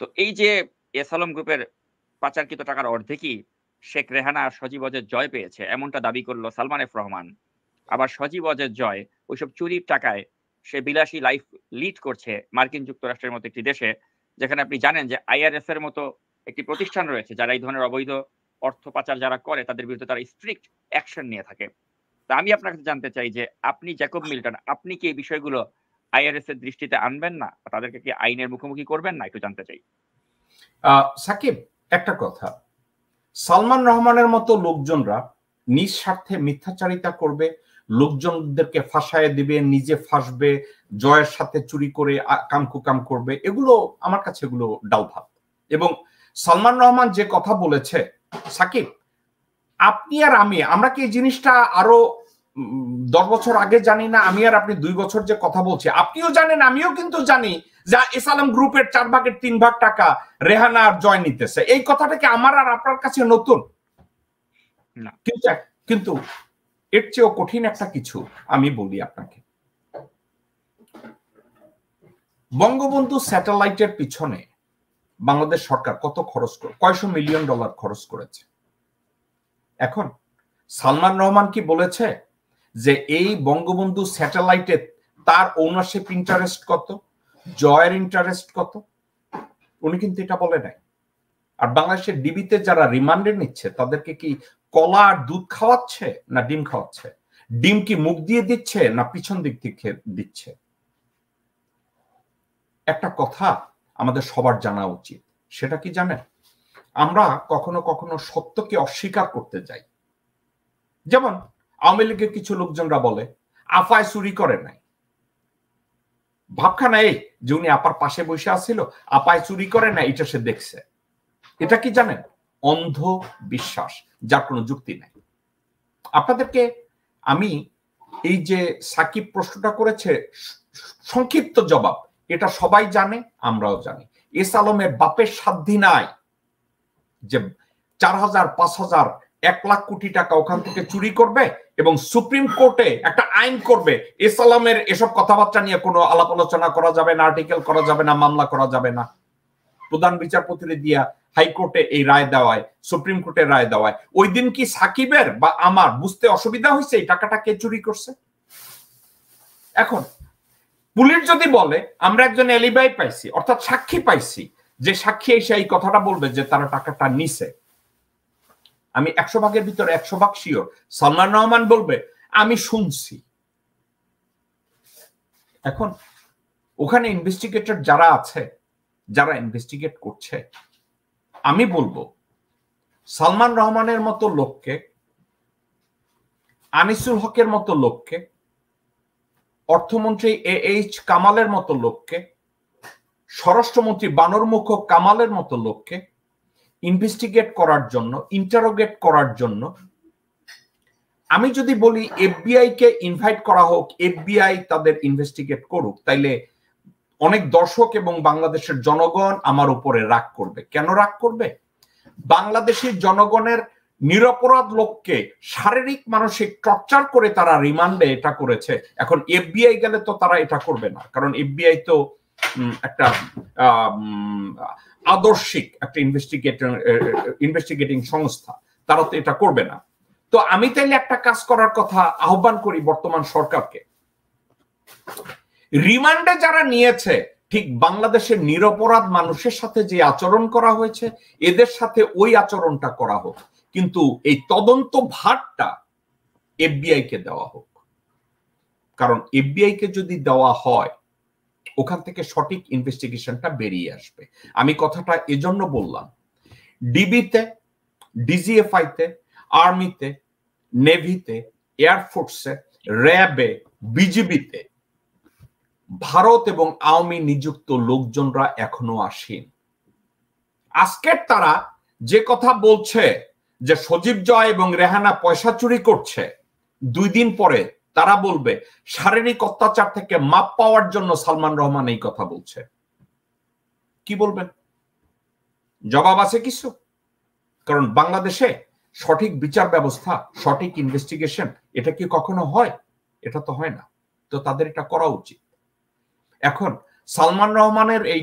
তো এই যে এস আলম গ্রুপের পাচারকৃত টাকার অর্ধেকই শেখ রেহানা আর সজীব অজের জয় পেয়েছে, এমনটা দাবি করলো সালমান এফ রহমান। আবার সজীব অজের জয় ওইসব চুরির টাকায় সে বিলাসী লাইফ লিড করছে মার্কিন যুক্তরাষ্ট্রের মতো একটি দেশে, যেখানে আপনি জানেন যে আইআরএস এর মতো একটি প্রতিষ্ঠান রয়েছে যারা এই ধরনের অবৈধ অর্থ পাচার যারা করে তাদের বিরুদ্ধে তারা স্ট্রিক্ট অ্যাকশন নিয়ে থাকে। তা আমি আপনার কাছে জানতে চাই যে আপনি জ্যাকব মিল্টন, আপনি কি এই বিষয়গুলো আইআরএস এর দৃষ্টিতে আনবেন না, তাদেরকে কি আইনের মুখোমুখি করবেন না, একটু জানতে চাই। সাকিব, একটা কথা, সালমান রহমানের মতো লোকজনরা নিজ স্বার্থে মিথ্যাচারিতা করবে, লোকজনদেরকে ফাঁসায় দিবে, নিজে ফাঁসবে, জয়ের সাথে চুরি করে কামকুকাম করবে, এগুলো আমার কাছে এগুলো ডাল ভাত। এবং সালমান রহমান যে কথা বলেছে, সাকিব আপনি আর আমরা কি এই জিনিসটা আরো 10 বছর আগে জানি না? আমি আর আপনি 2 বছর যে কথা বলছি, আপনিও জানেন আমিও কিন্তু জানি যে এস আলম গ্রুপের 4 ভাগের 3 ভাগ টাকা রেহানা আর জয় নিতেছে। এই কথাটা কি আমার আর আপনার কাছে নতুন না? কিন্তু এর চেয়েও কঠিন একটা কিছু আমি বলি আপনাকে। বঙ্গবন্ধু স্যাটেলাইটের পিছনে বাংলাদেশ সরকার কত খরচ করে, কয়শো মিলিয়ন ডলার খরচ করেছে। এখন সালমান রহমান কি বলেছে যে এই বঙ্গবন্ধু স্যাটেলাইটে তার ওনারশিপ ইন্টারেস্ট কত, জয়ের ইন্টারেস্ট কত? উনি কিন্তু এটা বলে নাই। আর বাংলাদেশের ডিবিতে যারা রিমান্ডে নিচ্ছে তাদেরকে কি কলা আর দুধ খাওয়াচ্ছে না ডিম খাওয়াচ্ছে? ডিম কি মুখ দিয়ে দিচ্ছে না পিছন দিক থেকে দিচ্ছে? একটা কথা আমাদের সবার জানা উচিত, সেটা কি জানেন? আমরা কখনো কখনো সত্যকে অস্বীকার করতে যাই। যেমন আওয়ামী লীগের কিছু লোকজনরা বলে আফায় চুরি করে নাই। ভাবখানা এই যে উনি আপার পাশে বসে আসছিল, আপায় চুরি করে না, এটা সে দেখছে। এটা কি জানেন? অন্ধ বিশ্বাস, যার কোনো যুক্তি নাই। আপনাদেরকে আমি এই যে সাকিব প্রশ্নটা করেছে, সংক্ষিপ্ত জবাব, এটা সবাই জানে, আমরাও জানি। এস আলমের বাপের সাধ্যি নাই যে 4,000, 5,000, 1 লাখ কোটি টাকা ওখান থেকে চুরি করবে এবং সুপ্রিম কোর্টে একটা আইন করবে এস আলমের এসব কথাবার্তা নিয়ে কোনো আলাপ আলোচনা করা যাবে না, আর্টিকেল করা যাবে না, মামলা করা যাবে না। প্রধান বিচারপতির দিয়া হাইকোর্টে এই রায় দেওয়ায়, সুপ্রিম কোর্টে রায় দেওয়ায় ওই দিন কি সাকিবের বা আমার বুঝতে অসুবিধা হয়েছে এই টাকাটা কে চুরি করছে? এখন পুলিশ যদি বলে আমরা একজন এলিবাই পাইছি, অর্থাৎ সাক্ষী পাইছি, যে সাক্ষী এসে এই কথাটা বলবে যে তারা টাকাটা নিছে, আমি 100 ভাগের ভিতরে 100 ভাগ শিওর সালমান রহমান বলবে আমি শুনছি। এখন ওখানে ইনভেস্টিগেটর যারা আছে, যারা ইনভেস্টিগেট করছে, আমি বলবো সালমান রহমানের মতো লোককে, আনিসুল হকের মতো লোককে, অর্থমন্ত্রী এইচ কামালের মতো লোককে, স্বরাষ্ট্রমন্ত্রী বানরমুখ কামালের মতো লোককে ইনভেস্টিগেট করার জন্য, ইন্টারোগেট করার জন্য, আমি যদি বলি এফবিআই কে ইনভাইট করা হোক, এফবিআই তাদের ইনভেস্টিগেট করুক, তাইলে অনেক দর্শক এবং বাংলাদেশের জনগণ আমার উপরে রাগ করবে। কেন রাগ করবে? বাংলাদেশের জনগণের নিরপরাধ লোককে শারীরিক মানসিক টর্চার করে তারা রিমান্ডে এটা করেছে। এখন এফবিআই গেলে তো তারা এটা করবে না, কারণ এফবিআই তো একটা আদর্শিক একটা ইনভেস্টিগেটিং সংস্থা, তারা তো এটা করবে না। তো আমি তাইলে একটা কাজ করার কথা আহ্বান করি বর্তমান সরকারকে, রিমান্ডে যারা নিয়েছে ঠিক বাংলাদেশের নিরপরাধ মানুষের সাথে যে আচরণ করা হয়েছে এদের সাথে ওই আচরণটা করা হোক, কিন্তু এই তদন্ত ভারটা এফবিআই কে দেওয়া হোক। কারণ এফবিআই কে যদি দেওয়া হয় ওখান থেকে সঠিক ইনভেস্টিগেশনটা বেরিয়ে আসবে। আমি কথাটা এজন্য বললাম, ডিবিতে, ডিজিএফআইতে, আর্মিতে, নেভিতে, এয়ারফোর্সে, র্যাবে, বিজিবিতে ভারত এবং আওয়ামী নিযুক্ত লোকজনরা এখনো আসেন। আজকের তারা যে কথা বলছে যে সজীব জয় এবং রেহানা পয়সা চুরি করছে, 2 দিন পরে তারা বলবে শারীরিক অত্যাচার থেকে মাপ পাওয়ার জন্য সালমান রহমান এই কথা বলছে। কি বলবেন? জবাব আছে কিছু? কারণ বাংলাদেশে সঠিক বিচার ব্যবস্থা, সঠিক ইনভেস্টিগেশন, এটা কি কখনো হয়? এটা তো হয় না। তো তাদের এটা করা উচিত। এখন সালমান রহমানের এই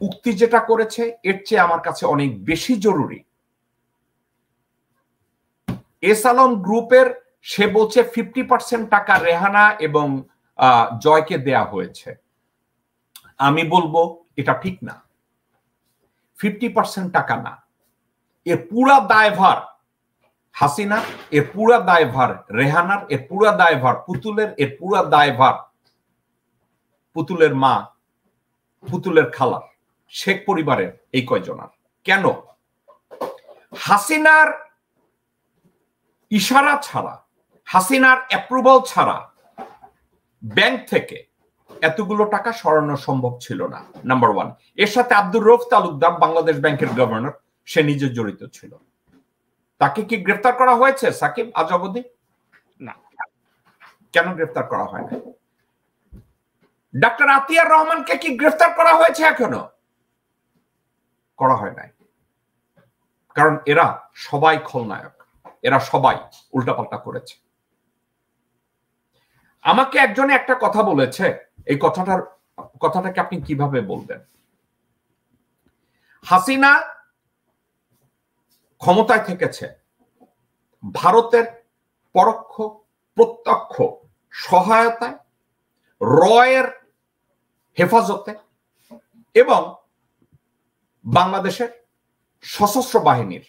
উক্তি যেটা করেছে এর চেয়ে আমার কাছে অনেক বেশি জরুরি। এস আলম গ্রুপের সে বলছে 50% টাকা রেহানা এবং জয়কে দেয়া হয়েছে। আমি বলবো এটা ঠিক না, 50% টাকা না, এর পুরা দায়ভার হাসিনা, এর পুরা দায়ভার রেহানার, এর পুরা দায়ভার পুতুলের, এর পুরা দায়ভার পুতুলের মা, পুতুলের খালা, শেখ পরিবারের এই কয়জনার। কেন? হাসিনার ইশারা ছাড়া, হাসিনার অ্যাপ্রুভাল ছাড়া ব্যাংক থেকে এতগুলো টাকা সরানো সম্ভব ছিল না, নাম্বার ওয়ান। এর সাথে আব্দুর রউফ তালুকদার বাংলাদেশ ব্যাংকের গভর্নর, সে নিজে জড়িত ছিল। তাকে কি গ্রেফতার করা হয়েছে সাকিব আজ অবধি? না। কেন গ্রেফতার করা হয় না? ডাক্তার আতিয়ার রহমানকে কি গ্রেফতার করা হয়েছে এখনো? করা হয় নাই। কারণ এরা সবাই খলনায়ক, এরা সবাই উল্টাপাল্টা করেছে। আমাকে একজনে একটা কথা বলেছে, এই কথাটাকে আপনি কিভাবে বলবেন? হাসিনা ক্ষমতায় থেকেছে ভারতের পরোক্ষ প্রত্যক্ষ সহায়তায়, রয়ের হেফাজতে এবং বাংলাদেশের সশস্ত্র বাহিনীর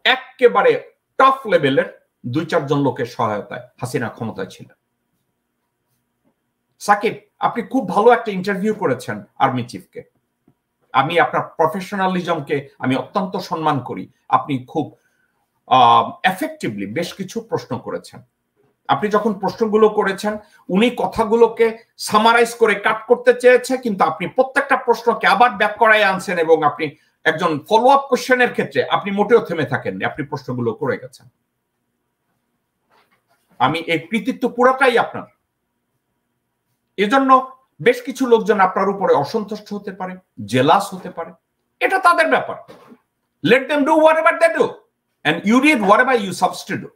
একেবারে টপ লেভেলের 2-4 জন লোকের সহায়তায় হাসিনা ক্ষমতায় ছিল। সাকিব, আপনি খুব ভালো একটা ইন্টারভিউ করেছেন আর্মি চিফকে। আমি আপনার প্রফেশনালিজমকে আমি অত্যন্ত সম্মান করি। আপনি খুব এফেক্টিভলি বেশ কিছু প্রশ্ন করেছেন। আপনি যখন প্রশ্নগুলো করেছেন, উনি কথাগুলোকে সামারাইজ করে কাট করতে চেয়েছে, কিন্তু আপনি প্রত্যেকটা প্রশ্নকে আবার ব্যাক করায় আনছেন এবং আপনি একজন ফলো আপ কোশ্চেনের ক্ষেত্রে আপনি মোটেও থেমে থাকেননি, আপনি প্রশ্নগুলো করে গেছেন। আমি এই কৃতিত্ব পুরোটাই আপনার। এজন্য বেশ কিছু লোকজন আপনার উপরে অসন্তুষ্ট হতে পারে, জেলাস হতে পারে, এটা তাদের ব্যাপার। Let them do whatever they do, and you did whatever you substitute.